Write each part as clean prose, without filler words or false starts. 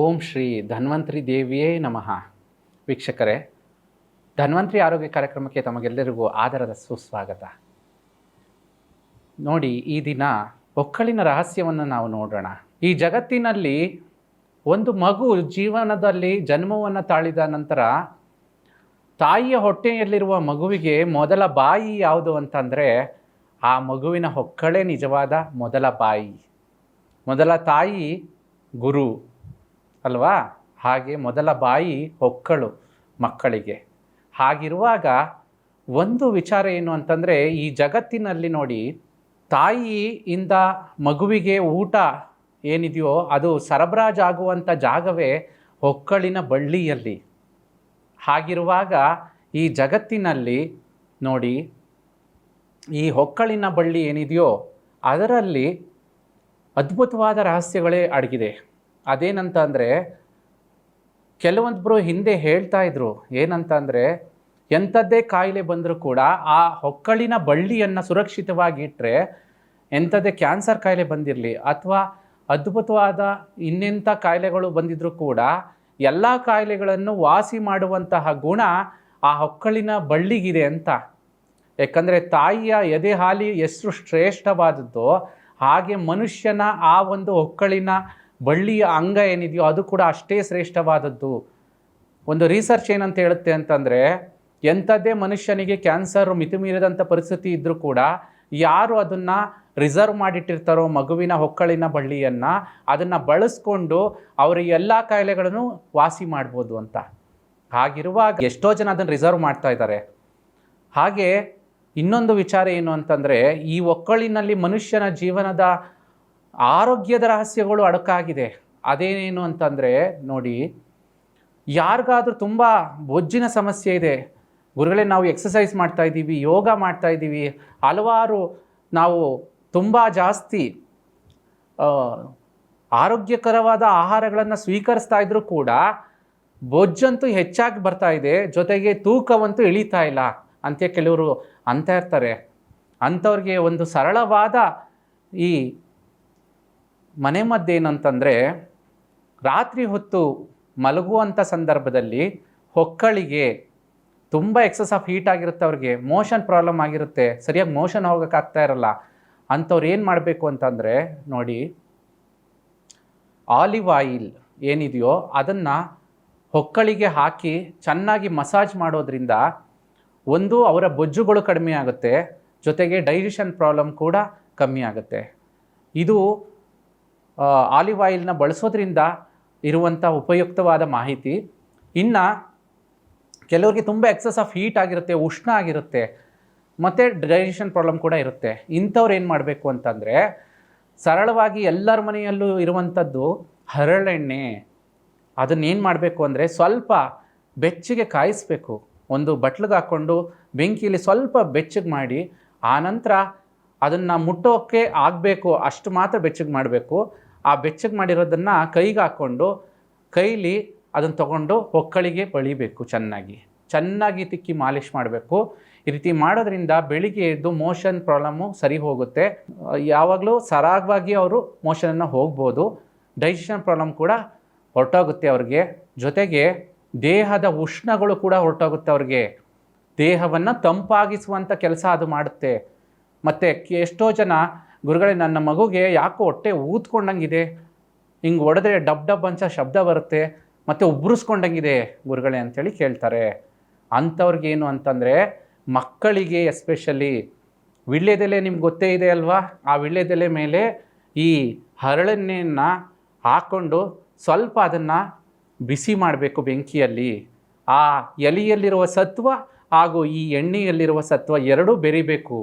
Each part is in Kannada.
ಓಂ ಶ್ರೀ ಧನ್ವಂತ್ರಿ ದೇವಿಯೇ ನಮಃ. ವೀಕ್ಷಕರೇ, ಧನ್ವಂತ್ರಿ ಆರೋಗ್ಯ ಕಾರ್ಯಕ್ರಮಕ್ಕೆ ತಮಗೆಲ್ಲರಿಗೂ ಆದರದ ಸುಸ್ವಾಗತ. ನೋಡಿ, ಈ ದಿನ ಹೊಕ್ಕಳಿನ ರಹಸ್ಯವನ್ನು ನಾವು ನೋಡೋಣ. ಈ ಜಗತ್ತಿನಲ್ಲಿ ಒಂದು ಮಗು ಜೀವನದಲ್ಲಿ ಜನ್ಮವನ್ನು ತಾಳಿದ ನಂತರ ತಾಯಿಯ ಹೊಟ್ಟೆಯಲ್ಲಿರುವ ಮಗುವಿಗೆ ಮೊದಲ ಬಾಯಿ ಯಾವುದು ಅಂತಂದರೆ ಆ ಮಗುವಿನ ಹೊಕ್ಕಳೇ ನಿಜವಾದ ಮೊದಲ ಬಾಯಿ. ಮೊದಲ ತಾಯಿ ಗುರು ಅಲ್ವಾ? ಹಾಗೆ ಮೊದಲ ಬಾಯಿ ಹೊಕ್ಕಳು ಮಕ್ಕಳಿಗೆ. ಹಾಗಿರುವಾಗ ಒಂದು ವಿಚಾರ ಏನು ಅಂತಂದರೆ, ಈ ಜಗತ್ತಿನಲ್ಲಿ ನೋಡಿ, ತಾಯಿಯಿಂದ ಮಗುವಿಗೆ ಊಟ ಏನಿದೆಯೋ ಅದು ಸರಬರಾಜಾಗುವಂಥ ಜಾಗವೇ ಹೊಕ್ಕಳಿನ ಬಳ್ಳಿಯಲ್ಲಿ. ಹಾಗಿರುವಾಗ ಈ ಜಗತ್ತಿನಲ್ಲಿ ನೋಡಿ, ಈ ಹೊಕ್ಕಳಿನ ಬಳ್ಳಿ ಏನಿದೆಯೋ ಅದರಲ್ಲಿ ಅದ್ಭುತವಾದ ರಹಸ್ಯಗಳೇ ಅಡಗಿದೆ. ಅದೇನಂತ ಅಂದರೆ, ಕೆಲವೊಬ್ಬರು ಹಿಂದೆ ಹೇಳ್ತಾ ಇದ್ರು, ಏನಂತ ಅಂದರೆ, ಎಂಥದ್ದೇ ಕಾಯಿಲೆ ಬಂದರೂ ಕೂಡ ಆ ಹೊಕ್ಕಳಿನ ಬಳ್ಳಿಯನ್ನು ಸುರಕ್ಷಿತವಾಗಿ ಇಟ್ಟರೆ ಎಂಥದ್ದೇ ಕ್ಯಾನ್ಸರ್ ಕಾಯಿಲೆ ಬಂದಿರಲಿ ಅಥವಾ ಅದ್ಭುತವಾದ ಇನ್ನೆಂಥ ಕಾಯಿಲೆಗಳು ಬಂದಿದ್ರೂ ಕೂಡ ಎಲ್ಲ ಕಾಯಿಲೆಗಳನ್ನು ವಾಸಿ ಮಾಡುವಂತಹ ಗುಣ ಆ ಹೊಕ್ಕಳಿನ ಬಳ್ಳಿಗಿದೆ ಅಂತ. ಯಾಕಂದರೆ ತಾಯಿಯ ಎದೆ ಹಾಲಿ ಎಷ್ಟು ಶ್ರೇಷ್ಠವಾದದ್ದೋ ಹಾಗೆ ಮನುಷ್ಯನ ಆ ಒಂದು ಹೊಕ್ಕಳಿನ ಬಳ್ಳಿಯ ಅಂಗ ಏನಿದೆಯೋ ಅದು ಕೂಡ ಅಷ್ಟೇ ಶ್ರೇಷ್ಠವಾದದ್ದು. ಒಂದು ರಿಸರ್ಚ್ ಏನಂತ ಹೇಳುತ್ತೆ ಅಂತಂದರೆ, ಎಂಥದ್ದೇ ಮನುಷ್ಯನಿಗೆ ಕ್ಯಾನ್ಸರ್ ಮಿತಿಮೀರಿದಂಥ ಪರಿಸ್ಥಿತಿ ಇದ್ದರೂ ಕೂಡ ಯಾರು ಅದನ್ನು ರಿಸರ್ವ್ ಮಾಡಿಟ್ಟಿರ್ತಾರೋ ಮಗುವಿನ ಹೊಕ್ಕಳಿನ ಬಳ್ಳಿಯನ್ನು, ಅದನ್ನು ಬಳಸ್ಕೊಂಡು ಅವರಿಗೆ ಎಲ್ಲ ಕಾಯಿಲೆಗಳನ್ನು ವಾಸಿ ಮಾಡ್ಬೋದು ಅಂತ. ಹಾಗಿರುವಾಗ ಎಷ್ಟೋ ಜನ ಅದನ್ನು ರಿಸರ್ವ್ ಮಾಡ್ತಾ ಇದ್ದಾರೆ. ಹಾಗೆ ಇನ್ನೊಂದು ವಿಚಾರ ಏನು ಅಂತಂದರೆ, ಈ ಹೊಕ್ಕಳಿನಲ್ಲಿ ಮನುಷ್ಯನ ಜೀವನದ ಆರೋಗ್ಯದ ರಹಸ್ಯಗಳು ಅಡಕಾಗಿದೆ. ಅದೇನೇನು ಅಂತಂದರೆ ನೋಡಿ, ಯಾರಿಗಾದ್ರೂ ತುಂಬ ಬೊಜ್ಜಿನ ಸಮಸ್ಯೆ ಇದೆ, ಗುರುಗಳೇ ನಾವು ಎಕ್ಸಸೈಸ್ ಮಾಡ್ತಾ ಇದ್ದೀವಿ, ಯೋಗ ಮಾಡ್ತಾ ಇದ್ದೀವಿ, ಹಲವಾರು ನಾವು ತುಂಬ ಜಾಸ್ತಿ ಆರೋಗ್ಯಕರವಾದ ಆಹಾರಗಳನ್ನು ಸ್ವೀಕರಿಸ್ತಾ ಇದ್ರೂ ಕೂಡ ಬೊಜ್ಜಂತೂ ಹೆಚ್ಚಾಗಿ ಬರ್ತಾ ಇದೆ, ಜೊತೆಗೆ ತೂಕವಂತೂ ಇಳೀತಾ ಇಲ್ಲ ಅಂತ ಕೆಲವರು ಅಂತ ಇರ್ತಾರೆ. ಅಂಥವ್ರಿಗೆ ಒಂದು ಸರಳವಾದ ಈ ಮನೆಮದ್ದೇನಂತಂದರೆ, ರಾತ್ರಿ ಹೊತ್ತು ಮಲಗುವಂಥ ಸಂದರ್ಭದಲ್ಲಿ ಹೊಕ್ಕಳಿಗೆ ತುಂಬ ಎಕ್ಸಸ್ ಆಫ್ ಹೀಟ್ ಆಗಿರುತ್ತೆ, ಅವ್ರಿಗೆ ಮೋಷನ್ ಪ್ರಾಬ್ಲಮ್ ಆಗಿರುತ್ತೆ, ಸರಿಯಾಗಿ ಮೋಷನ್ ಹೋಗೋಕ್ಕಾಗ್ತಾ ಇರಲ್ಲ. ಅಂಥವ್ರು ಏನು ಮಾಡಬೇಕು ಅಂತಂದರೆ ನೋಡಿ, ಆಲಿವ್ ಆಯಿಲ್ ಏನಿದೆಯೋ ಅದನ್ನು ಹೊಕ್ಕಳಿಗೆ ಹಾಕಿ ಚೆನ್ನಾಗಿ ಮಸಾಜ್ ಮಾಡೋದ್ರಿಂದ ಒಂದು ಅವರ ಬೊಜ್ಜುಗಳು ಕಡಿಮೆ ಆಗುತ್ತೆ, ಜೊತೆಗೆ ಡೈಜೆಷನ್ ಪ್ರಾಬ್ಲಮ್ ಕೂಡ ಕಮ್ಮಿ ಆಗುತ್ತೆ. ಇದು ಆಲಿವ್ ಆಯಿಲ್ನ ಬಳಸೋದ್ರಿಂದ ಇರುವಂಥ ಉಪಯುಕ್ತವಾದ ಮಾಹಿತಿ. ಇನ್ನು ಕೆಲವರಿಗೆ ತುಂಬ ಎಕ್ಸಸ್ ಆಫ್ ಹೀಟ್ ಆಗಿರುತ್ತೆ, ಉಷ್ಣ ಆಗಿರುತ್ತೆ, ಮತ್ತು ಡೈಜೆಷನ್ ಪ್ರಾಬ್ಲಮ್ ಕೂಡ ಇರುತ್ತೆ. ಇಂಥವ್ರು ಏನು ಮಾಡಬೇಕು ಅಂತಂದರೆ, ಸರಳವಾಗಿ ಎಲ್ಲರ ಮನೆಯಲ್ಲೂ ಇರುವಂಥದ್ದು ಹರಳೆಣ್ಣೆ. ಅದನ್ನೇನು ಮಾಡಬೇಕು ಅಂದರೆ, ಸ್ವಲ್ಪ ಬೆಚ್ಚಗೆ ಕಾಯಿಸಬೇಕು, ಒಂದು ಬಟ್ಲಿಗೆ ಹಾಕ್ಕೊಂಡು ಬೆಂಕಿಯಲ್ಲಿ ಸ್ವಲ್ಪ ಬೆಚ್ಚಗೆ ಮಾಡಿ, ಆನಂತರ ಅದನ್ನು ಮುಟ್ಟೋಕ್ಕೆ ಆಗಬೇಕು ಅಷ್ಟು ಮಾತ್ರ ಬೆಚ್ಚಗೆ ಮಾಡಬೇಕು. ಆ ಬೆಚ್ಚಗೆ ಮಾಡಿರೋದನ್ನು ಕೈಗೆ ಹಾಕ್ಕೊಂಡು ಕೈಲಿ ಅದನ್ನು ತೊಗೊಂಡು ಹೊಕ್ಕಳಿಗೆ ಬಳಿಬೇಕು, ಚೆನ್ನಾಗಿ ತಿಕ್ಕಿ ಮಾಲಿಷ್ ಮಾಡಬೇಕು. ಈ ರೀತಿ ಮಾಡೋದ್ರಿಂದ ಬೆಳಿಗ್ಗೆ ಎದ್ದು ಮೋಷನ್ ಪ್ರಾಬ್ಲಮ್ಮು ಸರಿ ಹೋಗುತ್ತೆ. ಯಾವಾಗಲೂ ಸರಾಗವಾಗಿ ಅವರು ಮೋಷನನ್ನು ಹೋಗ್ಬೋದು. ಡೈಜೆಷನ್ ಪ್ರಾಬ್ಲಮ್ ಕೂಡ ಹೊರಟೋಗುತ್ತೆ ಅವ್ರಿಗೆ. ಜೊತೆಗೆ ದೇಹದ ಉಷ್ಣಗಳು ಕೂಡ ಹೊರಟೋಗುತ್ತೆ ಅವ್ರಿಗೆ. ದೇಹವನ್ನು ತಂಪಾಗಿಸುವಂಥ ಕೆಲಸ ಅದು ಮಾಡುತ್ತೆ. ಮತ್ತು ಎಷ್ಟೋ ಜನ, ಗುರುಗಳೇ ನನ್ನ ಮಗುಗೆ ಯಾಕೋ ಹೊಟ್ಟೆ ಊದ್ಕೊಂಡಂಗಿದೆ, ಹಿಂಗೆ ಹೊಡೆದ್ರೆ ಡಬ್ ಡಬ್ ಅಂತ ಶಬ್ದ ಬರುತ್ತೆ, ಮತ್ತು ಉಬ್ರಿಸ್ಕೊಂಡಂಗಿದೆ ಗುರುಗಳೇ ಅಂಥೇಳಿ ಕೇಳ್ತಾರೆ. ಅಂಥವ್ರಿಗೇನು ಅಂತಂದರೆ, ಮಕ್ಕಳಿಗೆ ಎಸ್ಪೆಷಲಿ ವೀಳ್ಯದೆಲೆ ನಿಮ್ಗೆ ಗೊತ್ತೇ ಇದೆ ಅಲ್ವಾ, ಆ ವೀಳ್ಯದೆಲೆ ಮೇಲೆ ಈ ಹರಳೆಣ್ಣೆಯನ್ನು ಹಾಕ್ಕೊಂಡು ಸ್ವಲ್ಪ ಅದನ್ನು ಬಿಸಿ ಮಾಡಬೇಕು ಬೆಂಕಿಯಲ್ಲಿ. ಆ ಎಲೆಯಲ್ಲಿರುವ ಸತ್ವ ಹಾಗೂ ಈ ಎಣ್ಣೆಯಲ್ಲಿರುವ ಸತ್ವ ಎರಡೂ ಬೆರಿಬೇಕು.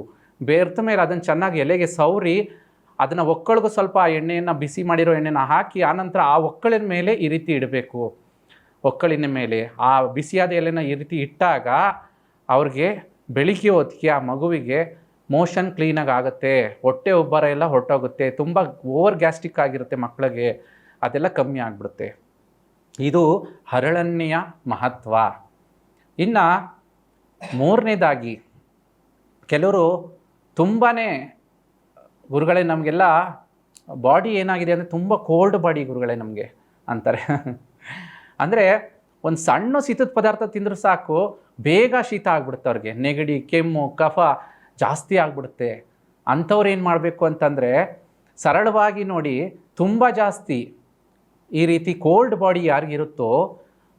ಬೆರೆತ ಮೇಲೆ ಅದನ್ನು ಚೆನ್ನಾಗಿ ಎಲೆಗೆ ಸವರಿ ಅದನ್ನು ಒಕ್ಕಳಿಗೂ ಸ್ವಲ್ಪ ಆ ಎಣ್ಣೆಯನ್ನು ಬಿಸಿ ಮಾಡಿರೋ ಎಣ್ಣೆನ ಹಾಕಿ ಆನಂತರ ಆ ಒಕ್ಕಳಿನ ಮೇಲೆ ಈ ರೀತಿ ಇಡಬೇಕು. ಒಕ್ಕಳಿನ ಮೇಲೆ ಆ ಬಿಸಿಯಾದ ಎಲೆನ ಈ ರೀತಿ ಇಟ್ಟಾಗ ಅವ್ರಿಗೆ ಬೆಳಿಗ್ಗೆ ಹೊತ್ತಿಗೆ ಆ ಮಗುವಿಗೆ ಮೋಷನ್ ಕ್ಲೀನಾಗಿ ಆಗುತ್ತೆ, ಹೊಟ್ಟೆ ಉಬ್ಬರ ಎಲ್ಲ ಹೊರಟೋಗುತ್ತೆ, ತುಂಬ ಓವರ್ ಗ್ಯಾಸ್ಟ್ರಿಕ್ ಆಗಿರುತ್ತೆ ಮಕ್ಕಳಿಗೆ, ಅದೆಲ್ಲ ಕಮ್ಮಿ ಆಗಿಬಿಡುತ್ತೆ. ಇದು ಹರಳೆಣ್ಣೆಯ ಮಹತ್ವ. ಇನ್ನು ಮೂರನೇದಾಗಿ, ಕೆಲವರು ತುಂಬಾ ಗುರುಗಳೇ ನಮಗೆಲ್ಲ ಬಾಡಿ ಏನಾಗಿದೆ ಅಂದರೆ ತುಂಬ ಕೋಲ್ಡ್ ಬಾಡಿ ಗುರುಗಳೇ ನಮಗೆ ಅಂತಾರೆ. ಅಂದರೆ ಒಂದು ಸಣ್ಣ ಶೀತದ ಪದಾರ್ಥ ತಿಂದರೂ ಸಾಕು ಬೇಗ ಶೀತ ಆಗ್ಬಿಡುತ್ತೆ ಅವ್ರಿಗೆ, ನೆಗಡಿ ಕೆಮ್ಮು ಕಫ ಜಾಸ್ತಿ ಆಗ್ಬಿಡುತ್ತೆ. ಅಂಥವ್ರು ಏನು ಮಾಡಬೇಕು ಅಂತಂದರೆ ಸರಳವಾಗಿ ನೋಡಿ, ತುಂಬ ಜಾಸ್ತಿ ಈ ರೀತಿ ಕೋಲ್ಡ್ ಬಾಡಿ ಯಾರಿಗಿರುತ್ತೋ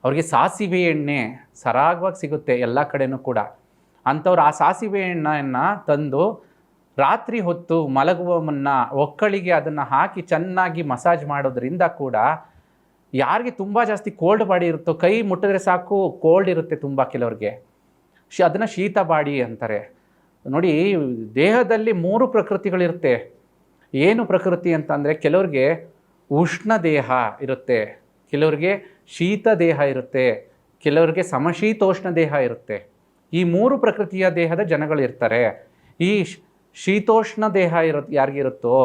ಅವ್ರಿಗೆ ಸಾಸಿವೆ ಎಣ್ಣೆ ಸರಾಗವಾಗಿ ಸಿಗುತ್ತೆ ಎಲ್ಲ ಕಡೆನೂ ಕೂಡ. ಅಂಥವ್ರು ಆ ಸಾಸಿವೆ ಎಣ್ಣೆಯನ್ನು ತಂದು ರಾತ್ರಿ ಹೊತ್ತು ಮಲಗುವ ಮುನ್ನ ಒಕ್ಕಳಿಗೆ ಅದನ್ನು ಹಾಕಿ ಚೆನ್ನಾಗಿ ಮಸಾಜ್ ಮಾಡೋದ್ರಿಂದ ಕೂಡ ಯಾರಿಗೆ ತುಂಬ ಜಾಸ್ತಿ ಕೋಲ್ಡ್ ಬಾಡಿ ಇರುತ್ತೋ, ಕೈ ಮುಟ್ಟಿದ್ರೆ ಸಾಕು ಕೋಲ್ಡ್ ಇರುತ್ತೆ ತುಂಬ ಕೆಲವ್ರಿಗೆ, ಅದನ್ನು ಶೀತ ಬಾಡಿ ಅಂತಾರೆ. ನೋಡಿ, ದೇಹದಲ್ಲಿ 3 ಪ್ರಕೃತಿಗಳಿರುತ್ತೆ. ಏನು ಪ್ರಕೃತಿ ಅಂತಂದರೆ ಕೆಲವ್ರಿಗೆ ಉಷ್ಣ ದೇಹ ಇರುತ್ತೆ, ಕೆಲವ್ರಿಗೆ ಶೀತ ದೇಹ ಇರುತ್ತೆ, ಕೆಲವ್ರಿಗೆ ಸಮಶೀತೋಷ್ಣ ದೇಹ ಇರುತ್ತೆ. ಈ 3 ಪ್ರಕೃತಿಯ ದೇಹದ ಜನಗಳಿರ್ತಾರೆ. ಈ ಶೀತೋಷ್ಣ ದೇಹ ಯಾರಿಗಿರುತ್ತೋ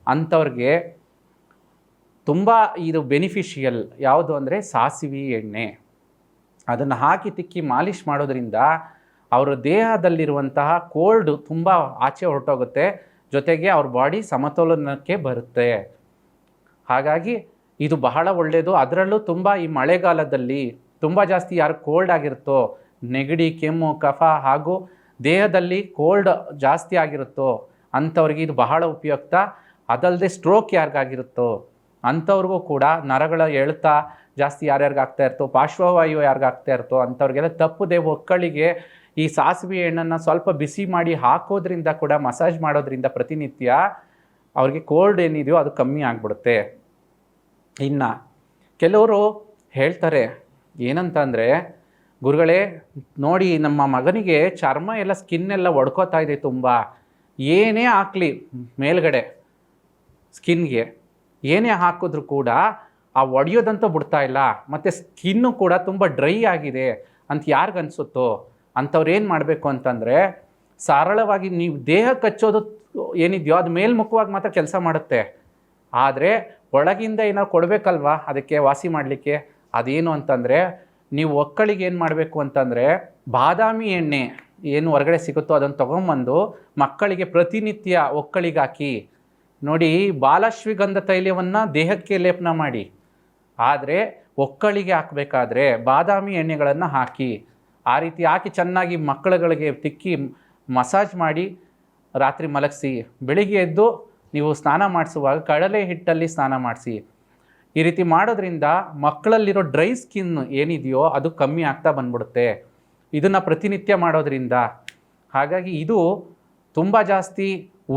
ಅಂಥವ್ರಿಗೆ ತುಂಬ ಇದು ಬೆನಿಫಿಷಿಯಲ್ ಯಾವುದು ಅಂದರೆ ಸಾಸಿವೆ ಎಣ್ಣೆ. ಅದನ್ನು ಹಾಕಿ ತಿಕ್ಕಿ ಮಾಲಿಷ್ ಮಾಡೋದ್ರಿಂದ ಅವರ ದೇಹದಲ್ಲಿರುವಂತಹ ಕೋಲ್ಡ್ ತುಂಬ ಆಚೆ ಹೊರಟೋಗುತ್ತೆ, ಜೊತೆಗೆ ಅವ್ರ ಬಾಡಿ ಸಮತೋಲನಕ್ಕೆ ಬರುತ್ತೆ. ಹಾಗಾಗಿ ಇದು ಬಹಳ ಒಳ್ಳೆಯದು. ಅದರಲ್ಲೂ ತುಂಬ ಈ ಮಳೆಗಾಲದಲ್ಲಿ ತುಂಬ ಜಾಸ್ತಿ ಯಾರು ಕೋಲ್ಡ್ ಆಗಿರುತ್ತೋ, ನೆಗಡಿ ಕೆಮ್ಮು ಕಫ ಹಾಗೂ ದೇಹದಲ್ಲಿ ಕೋಲ್ಡ್ ಜಾಸ್ತಿ ಆಗಿರುತ್ತೋ ಅಂಥವ್ರಿಗೆ ಇದು ಬಹಳ ಉಪಯುಕ್ತ. ಅದಲ್ಲದೆ ಸ್ಟ್ರೋಕ್ ಯಾರಿಗಾಗಿರುತ್ತೋ ಅಂಥವ್ರಿಗೂ ಕೂಡ, ನರಗಳ ಎಳೆತ ಜಾಸ್ತಿ ಯಾರ್ಯಾರಿಗಾಗ್ತಾ ಇರ್ತೋ, ಪಾರ್ಶ್ವವಾಯು ಯಾರಿಗಾಗ್ತಾ ಇರ್ತೋ ಅಂಥವ್ರಿಗೆಲ್ಲ ತಪ್ಪದೆ ಒಕ್ಕಳಿಗೆ ಈ ಸಾಸಿವೆ ಎಣ್ಣೆಯನ್ನು ಸ್ವಲ್ಪ ಬಿಸಿ ಮಾಡಿ ಹಾಕೋದ್ರಿಂದ ಕೂಡ, ಮಸಾಜ್ ಮಾಡೋದ್ರಿಂದ ಪ್ರತಿನಿತ್ಯ ಅವ್ರಿಗೆ ಕೋಲ್ಡ್ ಏನಿದೆಯೋ ಅದು ಕಮ್ಮಿ ಆಗಿಬಿಡುತ್ತೆ. ಇನ್ನು ಕೆಲವರು ಹೇಳ್ತಾರೆ ಏನಂತಂದರೆ, ಗುರುಗಳೇ ನೋಡಿ ನಮ್ಮ ಮಗನಿಗೆ ಚರ್ಮ ಎಲ್ಲ ಸ್ಕಿನ್ನೆಲ್ಲ ಒಡ್ಕೋತಾ ಇದೆ ತುಂಬ, ಏನೇ ಹಾಕಲಿ ಮೇಲ್ಗಡೆ ಸ್ಕಿನ್ಗೆ ಏನೇ ಹಾಕಿದ್ರೂ ಕೂಡ ಆ ಒಡೆಯೋದಂತೂ ಬಿಡ್ತಾ ಇಲ್ಲ, ಮತ್ತು ಸ್ಕಿನ್ನು ಕೂಡ ತುಂಬ ಡ್ರೈ ಆಗಿದೆ ಅಂತ ಯಾರಿಗನ್ಸುತ್ತೋ ಅಂಥವ್ರು ಏನು ಮಾಡಬೇಕು ಅಂತಂದರೆ, ಸರಳವಾಗಿ ನೀವು ದೇಹಕ್ಕೆ ಹಚ್ಚೋದು ಏನಿದೆಯೋ ಅದು ಮೇಲ್ಮುಖವಾಗಿ ಮಾತ್ರ ಕೆಲಸ ಮಾಡುತ್ತೆ, ಆದರೆ ಒಳಗಿಂದ ಏನಾದ್ರು ಕೊಡಬೇಕಲ್ವ ಅದಕ್ಕೆ ವಾಸಿ ಮಾಡಲಿಕ್ಕೆ. ಅದೇನು ಅಂತಂದರೆ, ನೀವು ಒಕ್ಕಳಿಗೆ ಏನು ಮಾಡಬೇಕು ಅಂತಂದರೆ, ಬಾದಾಮಿ ಎಣ್ಣೆ ಏನು ಹೊರಗಡೆ ಸಿಗುತ್ತೋ ಅದನ್ನು ತೊಗೊಂಬಂದು ಮಕ್ಕಳಿಗೆ ಪ್ರತಿನಿತ್ಯ ಒಕ್ಕಳಿಗೆ ಹಾಕಿ ನೋಡಿ. ಬಾಲಶ್ವಿಗಂಧ ತೈಲವನ್ನು ದೇಹಕ್ಕೆ ಲೇಪನ ಮಾಡಿ, ಆದರೆ ಒಕ್ಕಳಿಗೆ ಹಾಕಬೇಕಾದ್ರೆ ಬಾದಾಮಿ ಎಣ್ಣೆಗಳನ್ನು ಹಾಕಿ, ಆ ರೀತಿ ಹಾಕಿ ಚೆನ್ನಾಗಿ ಮಕ್ಕಳುಗಳಿಗೆ ತಿಕ್ಕಿ ಮಸಾಜ್ ಮಾಡಿ ರಾತ್ರಿ ಮಲಗಿಸಿ, ಬೆಳಿಗ್ಗೆ ಎದ್ದು ನೀವು ಸ್ನಾನ ಮಾಡಿಸುವಾಗ ಕಡಲೆ ಹಿಟ್ಟಲ್ಲಿ ಸ್ನಾನ ಮಾಡಿಸಿ. ಈ ರೀತಿ ಮಾಡೋದ್ರಿಂದ ಮಕ್ಕಳಲ್ಲಿರೋ ಡ್ರೈ ಸ್ಕಿನ್ ಏನಿದೆಯೋ ಅದು ಕಮ್ಮಿ ಆಗ್ತಾ ಬಂದ್ಬಿಡುತ್ತೆ ಇದನ್ನು ಪ್ರತಿನಿತ್ಯ ಮಾಡೋದ್ರಿಂದ. ಹಾಗಾಗಿ ಇದು ತುಂಬ ಜಾಸ್ತಿ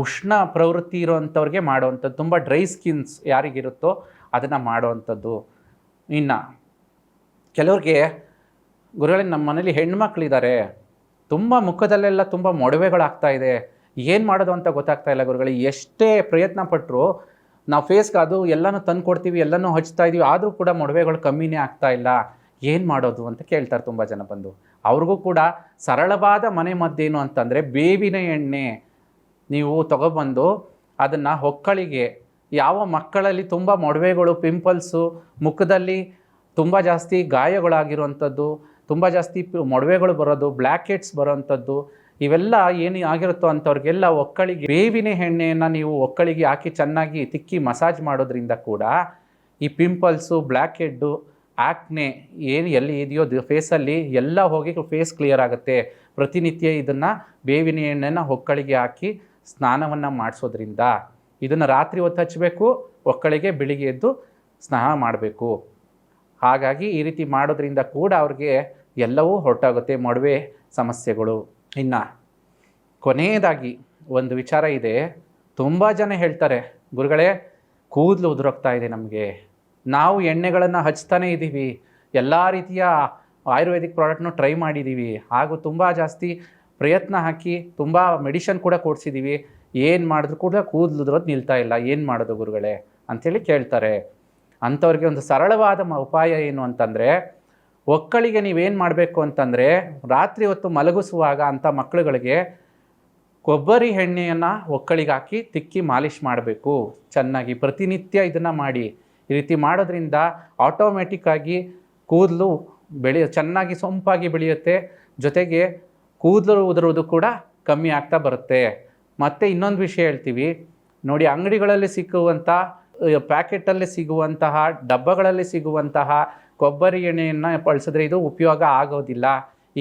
ಉಷ್ಣ ಪ್ರವೃತ್ತಿ ಇರೋವಂಥವ್ರಿಗೆ ಮಾಡೋವಂಥದ್ದು, ತುಂಬ ಡ್ರೈ ಸ್ಕಿನ್ಸ್ ಯಾರಿಗಿರುತ್ತೋ ಅದನ್ನು ಮಾಡೋವಂಥದ್ದು. ಇನ್ನು ಕೆಲವ್ರಿಗೆ, ಗುರುಗಳೇ ನಮ್ಮ ಮನೇಲಿ ಹೆಣ್ಮಕ್ಳಿದ್ದಾರೆ, ತುಂಬ ಮುಖದಲ್ಲೆಲ್ಲ ತುಂಬ ಮೊಡವೆಗಳಾಗ್ತಾ ಇದೆ, ಏನು ಮಾಡೋದು ಅಂತ ಗೊತ್ತಾಗ್ತಾ ಇಲ್ಲ ಗುರುಗಳೇ, ಎಷ್ಟೇ ಪ್ರಯತ್ನ ಪಟ್ಟರು ನಾವು ಫೇಸ್ಗೆ ಅದು ಎಲ್ಲನೂ ತಂದು ಕೊಡ್ತೀವಿ, ಎಲ್ಲನೂ ಹಚ್ತಾ ಇದ್ದೀವಿ, ಆದರೂ ಕೂಡ ಮೊಡವೆಗಳು ಕಮ್ಮಿನೇ ಆಗ್ತಾ ಇಲ್ಲ, ಏನು ಮಾಡೋದು ಅಂತ ಕೇಳ್ತಾರೆ ತುಂಬ ಜನ ಬಂದು. ಅವ್ರಿಗೂ ಕೂಡ ಸರಳವಾದ ಮನೆ ಮದ್ದೇನು ಅಂತಂದರೆ, ಬೇವಿನ ಎಣ್ಣೆ ನೀವು ತೊಗೊಬಂದು ಅದನ್ನು ಹೊಕ್ಕಳಿಗೆ, ಯಾವ ಮಕ್ಕಳಲ್ಲಿ ತುಂಬ ಮೊಡವೆಗಳು ಪಿಂಪಲ್ಸು, ಮುಖದಲ್ಲಿ ತುಂಬ ಜಾಸ್ತಿ ಗಾಯಗಳಾಗಿರುವಂಥದ್ದು, ತುಂಬ ಜಾಸ್ತಿ ಮೊಡವೆಗಳು ಬರೋದು, ಬ್ಲ್ಯಾಕ್ ಹೆಡ್ಸ್ ಬರೋವಂಥದ್ದು, ಇವೆಲ್ಲ ಏನು ಆಗಿರುತ್ತೋ ಅಂಥವ್ರಿಗೆಲ್ಲ ಒಕ್ಕಳಿಗೆ ಬೇವಿನ ಎಣ್ಣೆಯನ್ನು ನೀವು ಒಕ್ಕಳಿಗೆ ಹಾಕಿ ಚೆನ್ನಾಗಿ ತಿಕ್ಕಿ ಮಸಾಜ್ ಮಾಡೋದ್ರಿಂದ ಕೂಡ ಈ ಪಿಂಪಲ್ಸು, ಬ್ಲ್ಯಾಕ್ ಹೆಡ್ಡು, ಆ್ಯಕ್ನೆ ಏನು ಎಲ್ಲಿ ಇದೆಯೋ ಫೇಸಲ್ಲಿ ಎಲ್ಲ ಹೋಗಿ ಫೇಸ್ ಕ್ಲಿಯರ್ ಆಗುತ್ತೆ. ಪ್ರತಿನಿತ್ಯ ಇದನ್ನು ಬೇವಿನ ಎಣ್ಣೆನ ಒಕ್ಕಳಿಗೆ ಹಾಕಿ ಸ್ನಾನವನ್ನು ಮಾಡಿಸೋದ್ರಿಂದ, ಇದನ್ನು ರಾತ್ರಿ ಹೊತ್ತು ಹಚ್ಚಬೇಕು, ಒಕ್ಕಳಿಗೆ ಬೆಳಿಗ್ಗೆ ಎದ್ದು ಸ್ನಾನ ಮಾಡಬೇಕು. ಹಾಗಾಗಿ ಈ ರೀತಿ ಮಾಡೋದ್ರಿಂದ ಕೂಡ ಅವ್ರಿಗೆ ಎಲ್ಲವೂ ಹೊರಟಾಗುತ್ತೆ ಮೊಡವೆ ಸಮಸ್ಯೆಗಳು. ಇನ್ನು ಕೊನೆಯದಾಗಿ ಒಂದು ವಿಚಾರ ಇದೆ, ತುಂಬ ಜನ ಹೇಳ್ತಾರೆ, ಗುರುಗಳೇ ಕೂದಲು ಉದುರೋಗ್ತಾ ಇದೆ ನಮಗೆ, ನಾವು ಎಣ್ಣೆಗಳನ್ನು ಹಚ್ತಾನೇ ಇದ್ದೀವಿ, ಎಲ್ಲ ರೀತಿಯ ಆಯುರ್ವೇದಿಕ್ ಪ್ರಾಡಕ್ಟ್ನು ಟ್ರೈ ಮಾಡಿದ್ದೀವಿ, ಹಾಗೂ ತುಂಬ ಜಾಸ್ತಿ ಪ್ರಯತ್ನ ಹಾಕಿ ತುಂಬ ಮೆಡಿಷನ್ ಕೂಡ ಕೊಡಿಸಿದ್ದೀವಿ, ಏನು ಮಾಡಿದ್ರು ಕೂಡ ಕೂದಲು ಉದುರೋದು ನಿಲ್ತಾ ಇಲ್ಲ, ಏನು ಮಾಡೋದು ಗುರುಗಳೇ ಅಂಥೇಳಿ ಕೇಳ್ತಾರೆ. ಅಂಥವ್ರಿಗೆ ಒಂದು ಸರಳವಾದ ಉಪಾಯ ಏನು ಅಂತಂದರೆ, ಒಕ್ಕಳಿಗೆ ನೀವೇನು ಮಾಡಬೇಕು ಅಂತಂದರೆ, ರಾತ್ರಿ ಹೊತ್ತು ಮಲಗಿಸುವಾಗ ಅಂಥ ಮಕ್ಕಳುಗಳಿಗೆ ಕೊಬ್ಬರಿ ಎಣ್ಣೆಯನ್ನು ಒಕ್ಕಳಿಗೆ ಹಾಕಿ ತಿಕ್ಕಿ ಮಾಲಿಷ್ ಮಾಡಬೇಕು ಚೆನ್ನಾಗಿ. ಪ್ರತಿನಿತ್ಯ ಇದನ್ನು ಮಾಡಿ. ಈ ರೀತಿ ಮಾಡೋದ್ರಿಂದ ಆಟೋಮೆಟಿಕ್ಕಾಗಿ ಕೂದಲು ಚೆನ್ನಾಗಿ ಸೊಂಪಾಗಿ ಬೆಳೆಯುತ್ತೆ, ಜೊತೆಗೆ ಕೂದಲು ಉದುರೋದು ಕೂಡ ಕಮ್ಮಿ ಆಗ್ತಾ ಬರುತ್ತೆ. ಮತ್ತು ಇನ್ನೊಂದು ವಿಷಯ ಹೇಳ್ತೀವಿ ನೋಡಿ, ಅಂಗಡಿಗಳಲ್ಲಿ ಸಿಕ್ಕುವಂಥ ಪ್ಯಾಕೆಟಲ್ಲಿ ಸಿಗುವಂತಹ ಡಬ್ಬಗಳಲ್ಲಿ ಸಿಗುವಂತಹ ಕೊಬ್ಬರಿ ಎಣ್ಣೆಯನ್ನು ಬಳಸಿದ್ರೆ ಇದು ಉಪಯೋಗ ಆಗೋದಿಲ್ಲ.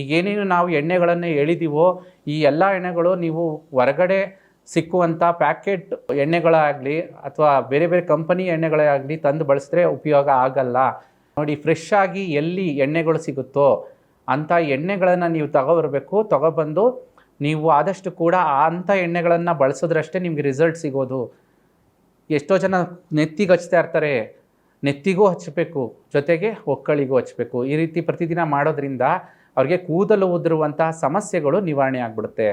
ಈಗೇನೇನು ನಾವು ಎಣ್ಣೆಗಳನ್ನು ಹೇಳಿದೀವೋ ಈ ಎಲ್ಲ ಎಣ್ಣೆಗಳು ನೀವು ಹೊರಗಡೆ ಸಿಕ್ಕುವಂಥ ಪ್ಯಾಕೆಟ್ ಎಣ್ಣೆಗಳಾಗಲಿ ಅಥವಾ ಬೇರೆ ಬೇರೆ ಕಂಪನಿ ಎಣ್ಣೆಗಳೇ ಆಗಲಿ ತಂದು ಬಳಸಿದ್ರೆ ಉಪಯೋಗ ಆಗಲ್ಲ. ನೋಡಿ, ಫ್ರೆಶ್ ಆಗಿ ಎಲ್ಲಿ ಎಣ್ಣೆಗಳು ಸಿಗುತ್ತೋ ಅಂಥ ಎಣ್ಣೆಗಳನ್ನು ನೀವು ತಗೊಬಂದು ನೀವು ಆದಷ್ಟು ಕೂಡ ಅಂಥ ಎಣ್ಣೆಗಳನ್ನು ಬಳಸಿದ್ರಷ್ಟೇ ನಿಮಗೆ ರಿಸಲ್ಟ್ ಸಿಗೋದು. ಎಷ್ಟೋ ಜನ ನೆತ್ತಿಗೆ ಹಚ್ತಾ ಇರ್ತಾರೆ, ನೆತ್ತಿಗೂ ಹಚ್ಚಬೇಕು, ಜೊತೆಗೆ ಹೊಕ್ಕಳಿಗೂ ಹಚ್ಚಬೇಕು. ಈ ರೀತಿ ಪ್ರತಿದಿನ ಮಾಡೋದ್ರಿಂದ ಅವ್ರಿಗೆ ಕೂದಲು ಉದುರುವಂತಹ ಸಮಸ್ಯೆಗಳು ನಿವಾರಣೆ ಆಗಿಬಿಡುತ್ತೆ.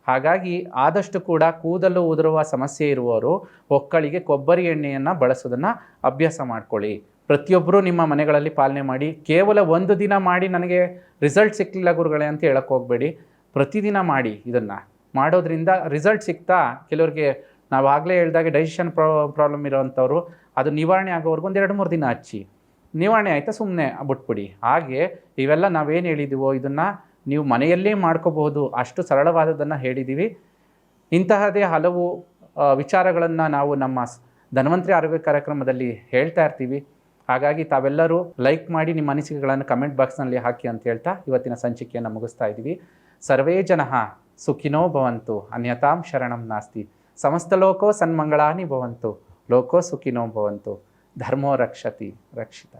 ಹಾಗಾಗಿ ಆದಷ್ಟು ಕೂಡ ಕೂದಲು ಉದುರುವ ಸಮಸ್ಯೆ ಇರುವವರು ಹೊಕ್ಕಳಿಗೆ ಕೊಬ್ಬರಿ ಎಣ್ಣೆಯನ್ನು ಬಳಸೋದನ್ನು ಅಭ್ಯಾಸ ಮಾಡ್ಕೊಳ್ಳಿ. ಪ್ರತಿಯೊಬ್ಬರೂ ನಿಮ್ಮ ಮನೆಗಳಲ್ಲಿ ಪಾಲನೆ ಮಾಡಿ. ಕೇವಲ ಒಂದು ದಿನ ಮಾಡಿ ನನಗೆ ರಿಸಲ್ಟ್ ಸಿಕ್ಕಲಿಲ್ಲ ಗುರುಗಳೇ ಅಂತ ಹೇಳಕ್ಕೆ ಹೋಗಬೇಡಿ. ಪ್ರತಿದಿನ ಮಾಡಿ. ಇದನ್ನು ಮಾಡೋದ್ರಿಂದ ರಿಸಲ್ಟ್ ಸಿಗ್ತಾ ಕೆಲವ್ರಿಗೆ ನಾವು ಆಗಲೇ ಹೇಳಿದಾಗೆ ಡೈಜೆಷನ್ ಪ್ರಾಬ್ಲಮ್ ಇರೋವಂಥವ್ರು ಅದು ನಿವಾರಣೆ ಆಗೋವರೆಗೂ 1-2-3 ದಿನ ಹಚ್ಚಿ, ನಿವಾರಣೆ ಆಯಿತಾ ಸುಮ್ಮನೆ ಬಿಟ್ಬಿಡಿ. ಹಾಗೆ ಇವೆಲ್ಲ ನಾವೇನು ಹೇಳಿದ್ದೀವೋ ಇದನ್ನು ನೀವು ಮನೆಯಲ್ಲೇ ಮಾಡ್ಕೋಬಹುದು. ಅಷ್ಟು ಸರಳವಾದದ್ದನ್ನು ಹೇಳಿದ್ದೀವಿ. ಇಂತಹದೇ ಹಲವು ವಿಚಾರಗಳನ್ನು ನಾವು ನಮ್ಮ ಧನ್ವಂತರಿ ಆರೋಗ್ಯ ಕಾರ್ಯಕ್ರಮದಲ್ಲಿ ಹೇಳ್ತಾ ಇರ್ತೀವಿ. ಹಾಗಾಗಿ ತಾವೆಲ್ಲರೂ ಲೈಕ್ ಮಾಡಿ, ನಿಮ್ಮ ಅನಿಸಿಕೆಗಳನ್ನು ಕಮೆಂಟ್ ಬಾಕ್ಸ್ನಲ್ಲಿ ಹಾಕಿ ಅಂತ ಹೇಳ್ತಾ ಇವತ್ತಿನ ಸಂಚಿಕೆಯನ್ನು ಮುಗಿಸ್ತಾ ಇದ್ದೀವಿ. ಸರ್ವೇ ಜನಃ ಸುಖಿನೋ ಭವಂತು, ಅನ್ಯತಾಂ ಶರಣಂ ನಾಸ್ತಿ. ಸಮಸ್ತ ಲೋಕೋ ಸನ್ಮಂಗಳಾನಿ ಭವಂತು, ಲೋಕೋ ಸುಖಿನೋ ಭವಂತು, ಧರ್ಮೋ ರಕ್ಷತಿ ರಕ್ಷಿತ.